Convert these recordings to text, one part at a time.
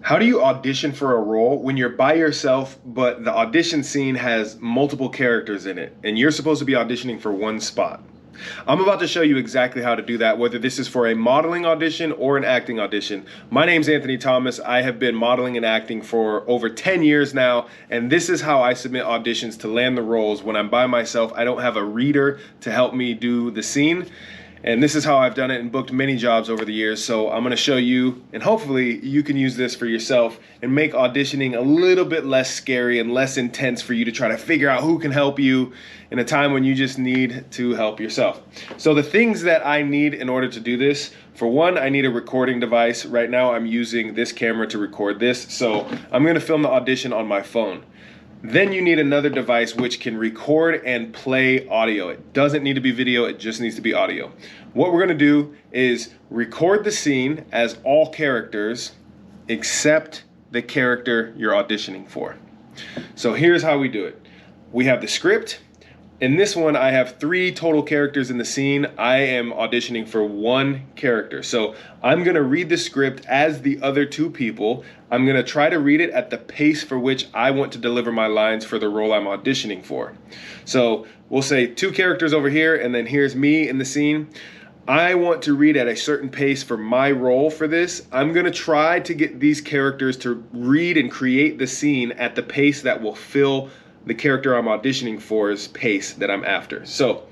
How do you audition for a role when you're by yourself, but the audition scene has multiple characters in it, and you're supposed to be auditioning for one spot? I'm about to show you exactly how to do that, whether this is for a modeling audition or an acting audition. My name's Anthony Thomas. I have been modeling and acting for over 10 years now, and this is how I submit auditions to land the roles when I'm by myself. I don't have a reader to help me do the scene. And this is how I've done it and booked many jobs over the years. So I'm gonna show you, and hopefully you can use this for yourself and make auditioning a little bit less scary and less intense for you to try to figure out who can help you in a time when you just need to help yourself. So the things that I need in order to do this, for one, I need a recording device. Right now I'm using this camera to record this. So I'm gonna film the audition on my phone. Then you need another device which can record and play audio. It doesn't need to be video, it just needs to be audio. What we're gonna do is record the scene as all characters except the character you're auditioning for. So here's how we do it. We have the script. In this one, I have 3 total characters in the scene. I am auditioning for 1 character. So I'm gonna read the script as the other 2 people. I'm gonna try to read it at the pace for which I want to deliver my lines for the role I'm auditioning for. So we'll say 2 characters over here, and then here's me in the scene. I want to read at a certain pace for my role for this. I'm gonna try to get these characters to read and create the scene at the pace that will fill the character I'm auditioning for's pace that I'm after. So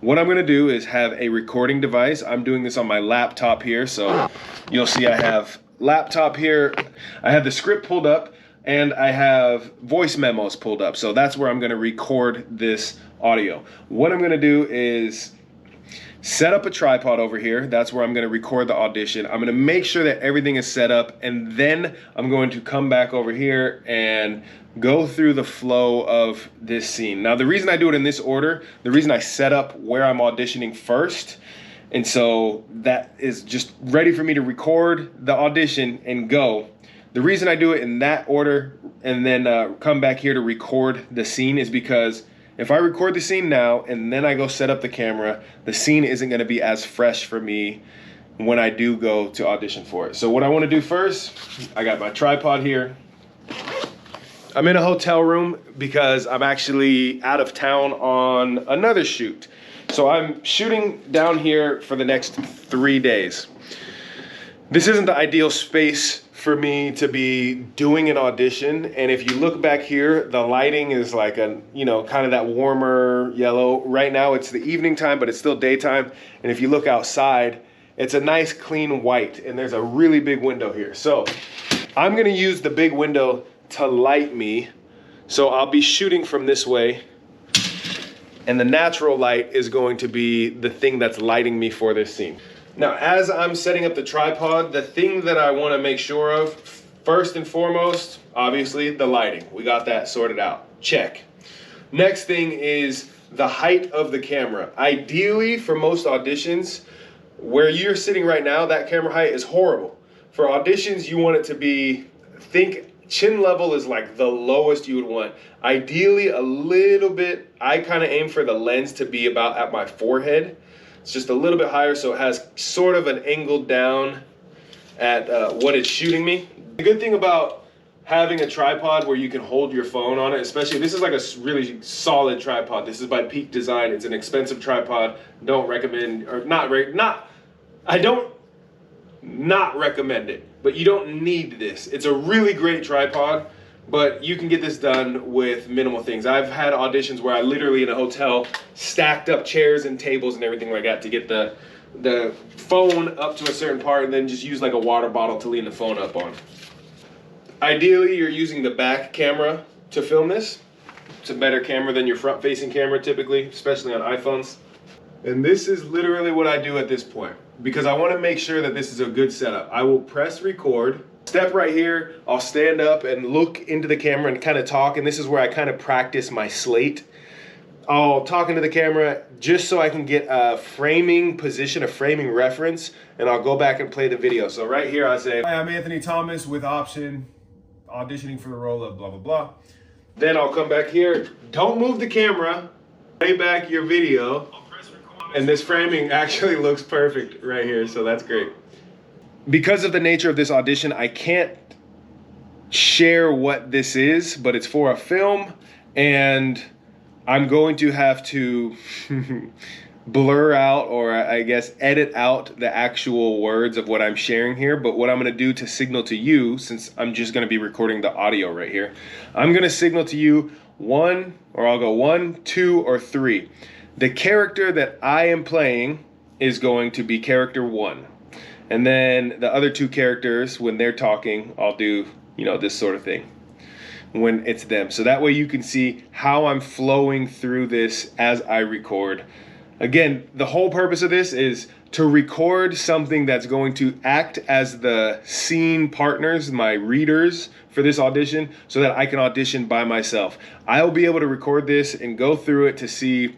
what I'm gonna do is have a recording device. I'm doing this on my laptop here. So you'll see I have laptop here. I have the script pulled up and I have voice memos pulled up. So that's where I'm gonna record this audio. What I'm gonna do is set up a tripod over here. That's where I'm gonna record the audition. I'm gonna make sure that everything is set up, and then I'm going to come back over here and go through the flow of this scene. Now, the reason I do it in this order, the reason I set up where I'm auditioning first, and so that is just ready for me to record the audition and go. The reason I do it in that order and then come back here to record the scene is because if I record the scene now and then I go set up the camera, the scene isn't gonna be as fresh for me when I do go to audition for it. So what I wanna do first, I got my tripod here. I'm in a hotel room because I'm actually out of town on another shoot. So I'm shooting down here for the next 3 days. This isn't the ideal space for me to be doing an audition, and if you look back here, the lighting is like a, kind of that warmer yellow. Right now it's the evening time, but it's still daytime, and if you look outside, it's a nice clean white, and there's a really big window here. So I'm gonna use the big window to light me, so I'll be shooting from this way, and the natural light is going to be the thing that's lighting me for this scene. Now, as I'm setting up the tripod, the thing that I want to make sure of, first and foremost, obviously, the lighting. We got that sorted out. Check. Next thing is the height of the camera. Ideally, for most auditions, where you're sitting right now, that camera height is horrible. For auditions, you want it to be, think chin level is like the lowest you would want. Ideally, a little bit, I kind of aim for the lens to be about at my forehead. It's just a little bit higher, so it has sort of an angle down at what it's shooting me. The good thing about having a tripod where you can hold your phone on it, especially, this is like a really solid tripod. This is by Peak Design. It's an expensive tripod. Don't recommend, or I don't not recommend it, but you don't need this. It's a really great tripod, but you can get this done with minimal things. I've had auditions where I literally in a hotel stacked up chairs and tables and everything like that to get the phone up to a certain part and then just use like a water bottle to lean the phone up on. Ideally, you're using the back camera to film this. It's a better camera than your front-facing camera typically, especially on iPhones. And this is literally what I do at this point because I want to make sure that this is a good setup. I will press record. Step right here, I'll stand up and look into the camera and kind of talk, and this is where I kind of practice my slate. I'll talk into the camera just so I can get a framing position, a framing reference, and I'll go back and play the video. So right here I say, "Hi, I'm Anthony Thomas with Audition, auditioning for the role of blah, blah, blah." Then I'll come back here, don't move the camera, play back your video, and this framing actually looks perfect right here, so that's great. Because of the nature of this audition, I can't share what this is, but it's for a film, and I'm going to have to blur out, or I guess edit out, the actual words of what I'm sharing here. But what I'm going to do to signal to you, since I'm just going to be recording the audio right here, I'm going to signal to you one, or I'll go 1, 2, or 3. The character that I am playing is going to be character 1. And then the other 2 characters, when they're talking, I'll do, this sort of thing when it's them. So that way you can see how I'm flowing through this as I record. Again, the whole purpose of this is to record something that's going to act as the scene partners, my readers for this audition, so that I can audition by myself. I'll be able to record this and go through it to see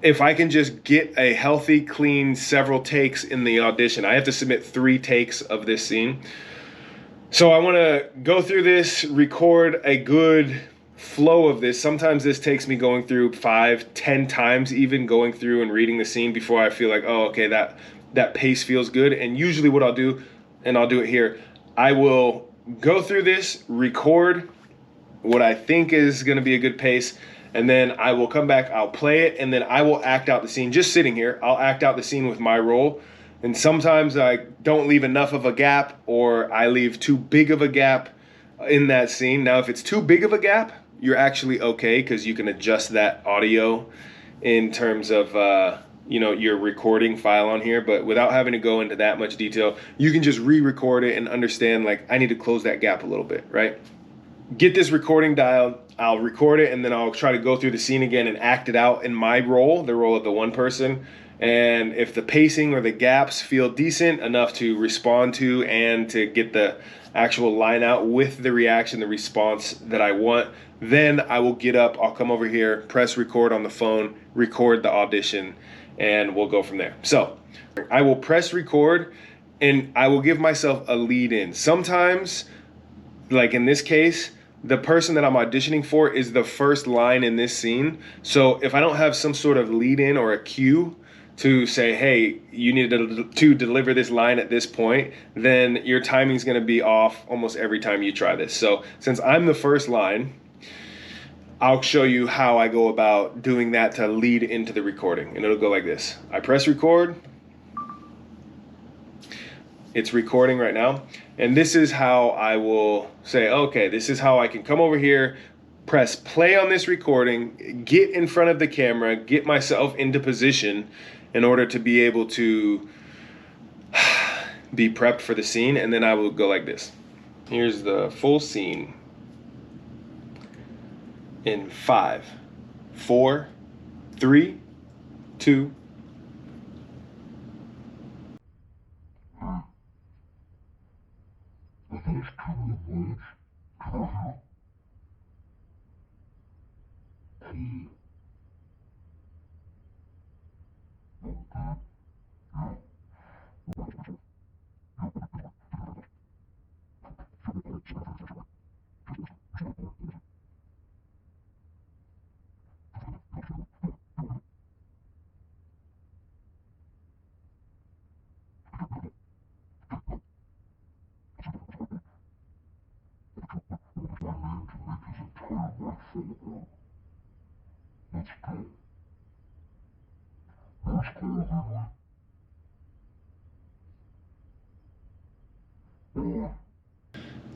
if I can just get a healthy, clean, several takes in the audition. I have to submit 3 takes of this scene. So I want to go through this, record a good flow of this. Sometimes this takes me going through 5, 10 times, even going through and reading the scene before I feel like, oh, okay, that pace feels good. And usually what I'll do, and I'll do it here, I will go through this, record what I think is going to be a good pace, and then I will come back, I'll play it, and then I will act out the scene. Just sitting here, I'll act out the scene with my role. And sometimes I don't leave enough of a gap, or I leave too big of a gap in that scene. Now, if it's too big of a gap, you're actually okay, because you can adjust that audio in terms of your recording file on here. But without having to go into that much detail, you can just re-record it and understand, like, I need to close that gap a little bit, right? Get this recording dialed, I'll record it, and then I'll try to go through the scene again and act it out in my role, the role of the one person. And if the pacing or the gaps feel decent enough to respond to and to get the actual line out with the reaction, the response that I want, then I will get up, I'll come over here, press record on the phone, record the audition, and we'll go from there. So I will press record, and I will give myself a lead in. Sometimes, like in this case, the person that I'm auditioning for is the first line in this scene. So if I don't have some sort of lead in or a cue to say, hey, you need to deliver this line at this point, then your timing's going to be off almost every time you try this. So since I'm the first line, I'll show you how I go about doing that to lead into the recording. And it'll go like this. I press record. It's recording right now. And this is how I will say, okay, this is how I can come over here, press play on this recording, get in front of the camera, get myself into position in order to be able to be prepped for the scene. And then I will go like this. Here's the full scene in 5, 4, 3, 2.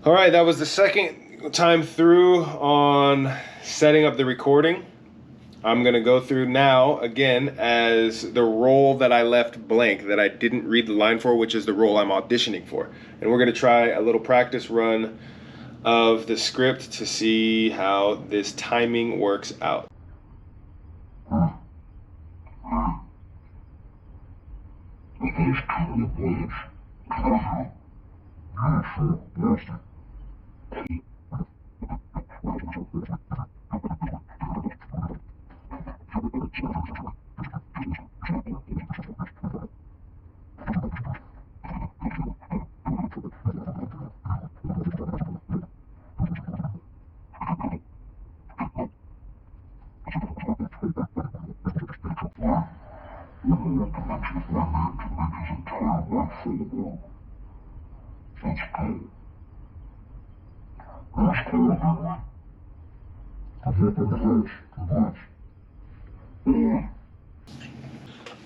All right, that was the second time through on setting up the recording. I'm gonna go through now again as the role that I left blank, that I didn't read the line for, which is the role I'm auditioning for. And we're gonna try a little practice run of the script to see how this timing works out.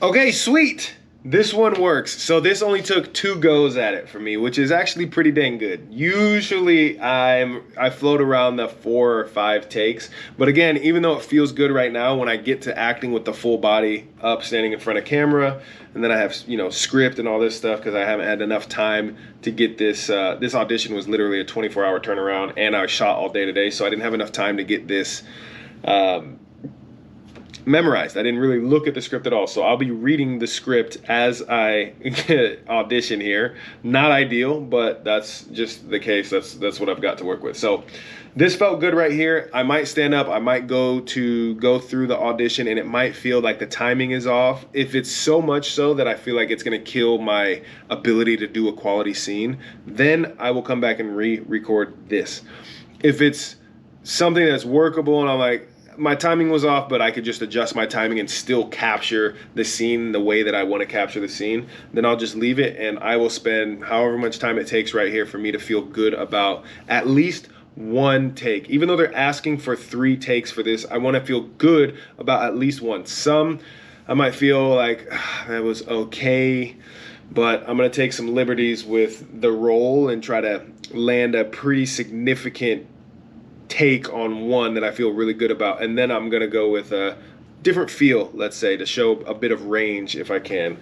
Okay, sweet. This one works. So this only took 2 goes at it for me, which is actually pretty dang good. Usually I float around the 4 or 5 takes, but again, even though it feels good right now, when I get to acting with the full body up, standing in front of camera, and then I have, you know, script and all this stuff because I haven't had enough time to get this. This audition was literally a 24-hour turnaround, and I shot all day today, so I didn't have enough time to get this memorized. I didn't really look at the script at all, so I'll be reading the script as I audition here. Not ideal, but that's just the case. That's what I've got to work with. So this felt good right here. I might stand up, I might go through the audition, and it might feel like the timing is off. If it's so much so that I feel like it's gonna kill my ability to do a quality scene, then I will come back and re-record this. If it's something that's workable and I'm like, my timing was off, but I could just adjust my timing and still capture the scene the way that I want to capture the scene, then I'll just leave it, and I will spend however much time it takes right here for me to feel good about at least 1 take. Even though they're asking for 3 takes for this, I want to feel good about at least 1. Some I might feel like that was okay, but I'm going to take some liberties with the role and try to land a pretty significant take on one that I feel really good about, and then I'm gonna go with a different feel, let's say, to show a bit of range if I can,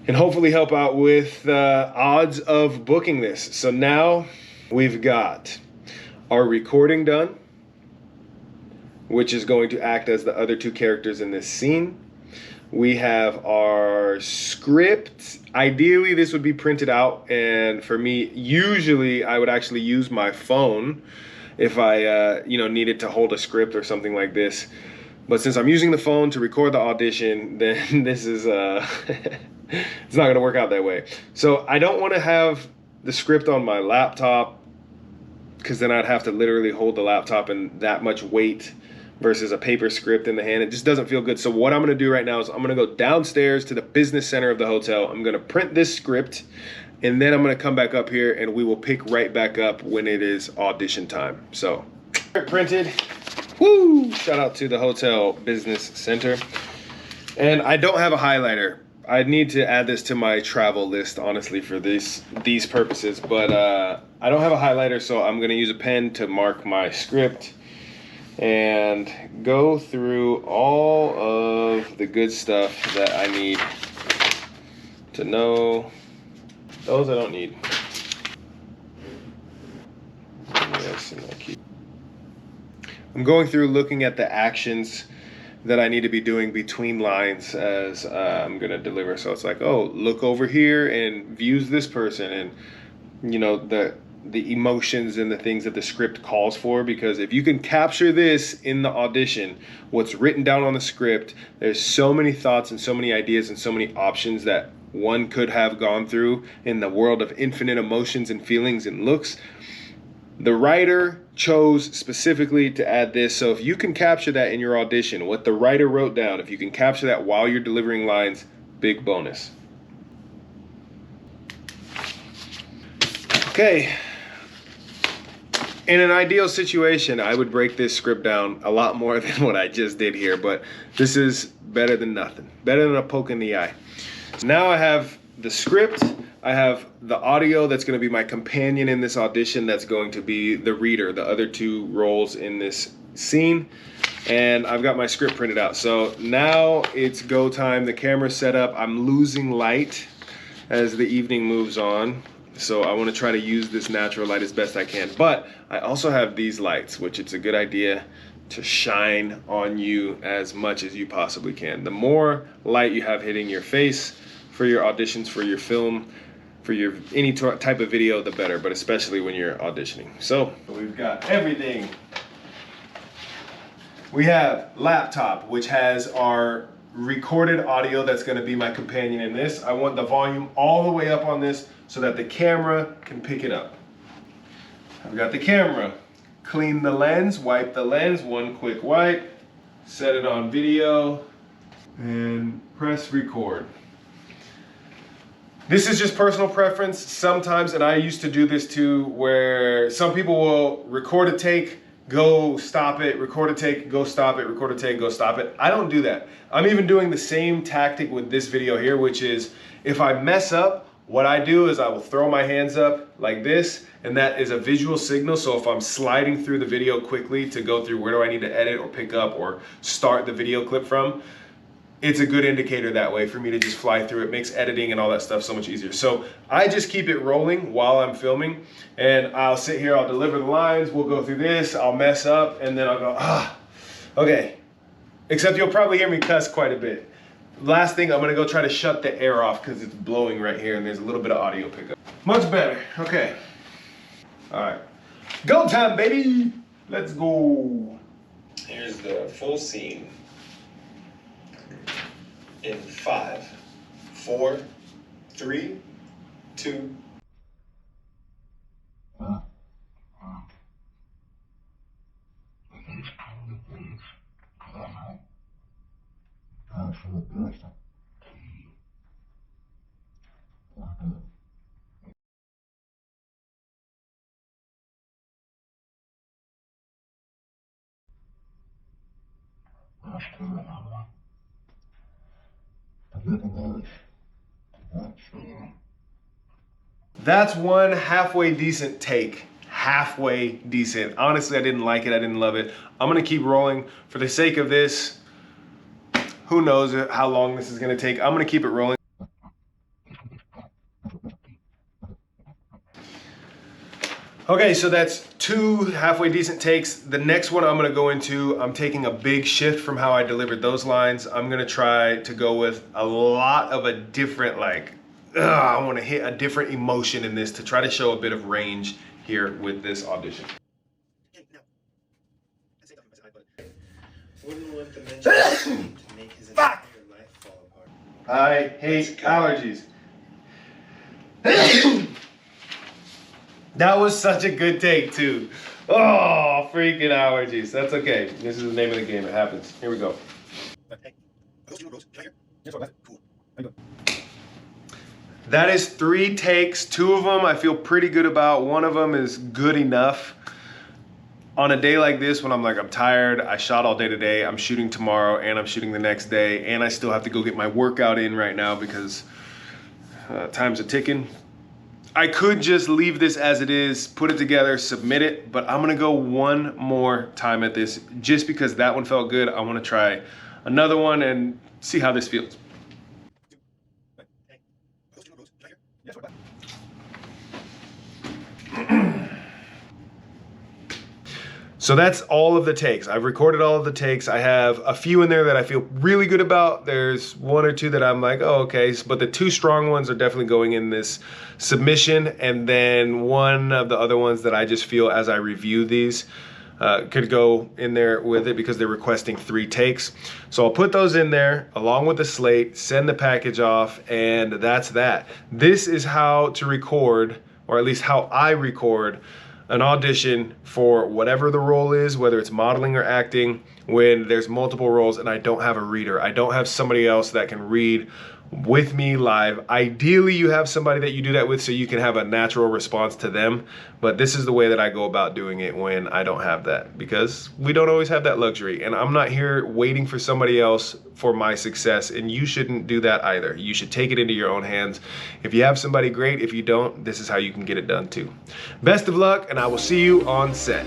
and hopefully help out with odds of booking this. So now we've got our recording done, which is going to act as the other 2 characters in this scene. We have our script. Ideally this would be printed out, and for me, usually I would actually use my phone if I needed to hold a script or something like this. But since I'm using the phone to record the audition, then this is it's not gonna work out that way. So I don't want to have the script on my laptop, because then I'd have to literally hold the laptop in that much weight versus a paper script in the hand. It just doesn't feel good. So what I'm gonna do right now is I'm gonna go downstairs to the business center of the hotel. I'm gonna print this script, and then I'm gonna come back up here and we will pick right back up when it is audition time. So, printed, woo! Shout out to the hotel business center. And I don't have a highlighter. I need to add this to my travel list, honestly, for these purposes, but I don't have a highlighter, so I'm gonna use a pen to mark my script and go through all of the good stuff that I need to know. Those I don't need. Yes, and I'm going through looking at the actions that I need to be doing between lines as I'm gonna deliver. So it's like, oh, look over here and views this person, and you know, the emotions and the things that the script calls for, because if you can capture this in the audition, what's written down on the script, there's so many thoughts and so many ideas and so many options that one could have gone through in the world of infinite emotions and feelings and looks. The writer chose specifically to add this, so if you can capture that in your audition, what the writer wrote down, if you can capture that while you're delivering lines, big bonus. Okay. In an ideal situation, I would break this script down a lot more than what I just did here, but this is better than nothing. Better than a poke in the eye. Now I have the script, I have the audio that's going to be my companion in this audition, that's going to be the reader, the other 2 roles in this scene, and I've got my script printed out. So now it's go time, the camera's set up, I'm losing light as the evening moves on, so I want to try to use this natural light as best I can, but I also have these lights, which it's a good idea to shine on you as much as you possibly can. The more light you have hitting your face for your auditions, for your film, for your any type of video, the better, but especially when you're auditioning. So we've got everything. We have laptop, which has our recorded audio that's going to be my companion in this. I want the volume all the way up on this so that the camera can pick it up. I've got the camera. Clean the lens, wipe the lens, 1 quick wipe, set it on video, and press record. This is just personal preference sometimes, and I used to do this too, where some people will record a take, go stop it, record a take, go stop it, record a take, go stop it. I don't do that. I'm even doing the same tactic with this video here, which is if I mess up, what I do is I will throw my hands up like this, and that is a visual signal. So if I'm sliding through the video quickly to go through where do I need to edit or pick up or start the video clip from, it's a good indicator that way for me to just fly through. It makes editing and all that stuff so much easier. So I just keep it rolling while I'm filming, and I'll sit here, I'll deliver the lines, we'll go through this, I'll mess up, and then I'll go, okay. Except you'll probably hear me cuss quite a bit. Last thing, I'm gonna go try to shut the air off because it's blowing right here and there's a little bit of audio pickup. Much better, okay. All right, go time, baby. Let's go. Here's the full scene. In 5, 4, 3, 2. That's one halfway decent take. Halfway decent. Honestly, I didn't like it. I didn't love it. I'm gonna keep rolling for the sake of this. Who knows how long this is gonna take. I'm gonna keep it rolling. Okay, so that's 2 halfway decent takes. The next one I'm gonna go into, I'm taking a big shift from how I delivered those lines. I'm gonna try to go with a lot of a different, I wanna hit a different emotion in this to try to show a bit of range here with this audition. Wouldn't want the mention to make his entire life fall apart. I hate allergies. That was such a good take too. Oh, freaking allergies. That's okay. This is the name of the game. It happens. Here we go. That is 3 takes. 2 of them I feel pretty good about. 1 of them is good enough. On a day like this when I'm tired, I shot all day today, I'm shooting tomorrow and I'm shooting the next day, and I still have to go get my workout in right now because time's a ticking. I could just leave this as it is, put it together, submit it, but I'm gonna go one more time at this just because that one felt good. I wanna try another one and see how this feels. So that's all of the takes. I've recorded all of the takes. I have a few in there that I feel really good about. There's 1 or 2 that I'm like, oh, okay. But the 2 strong ones are definitely going in this submission. And then 1 of the other ones that I just feel as I review these could go in there with it because they're requesting 3 takes. So I'll put those in there along with the slate, send the package off, and that's that. This is how to record, or at least how I record, an audition for whatever the role is, whether it's modeling or acting, when there's multiple roles and I don't have a reader. I don't have somebody else that can read with me live. Ideally, you have somebody that you do that with so you can have a natural response to them. But this is the way that I go about doing it when I don't have that, because we don't always have that luxury. And I'm not here waiting for somebody else for my success, and you shouldn't do that either. You should take it into your own hands. If you have somebody, great. If you don't, this is how you can get it done too. Best of luck, and I will see you on set.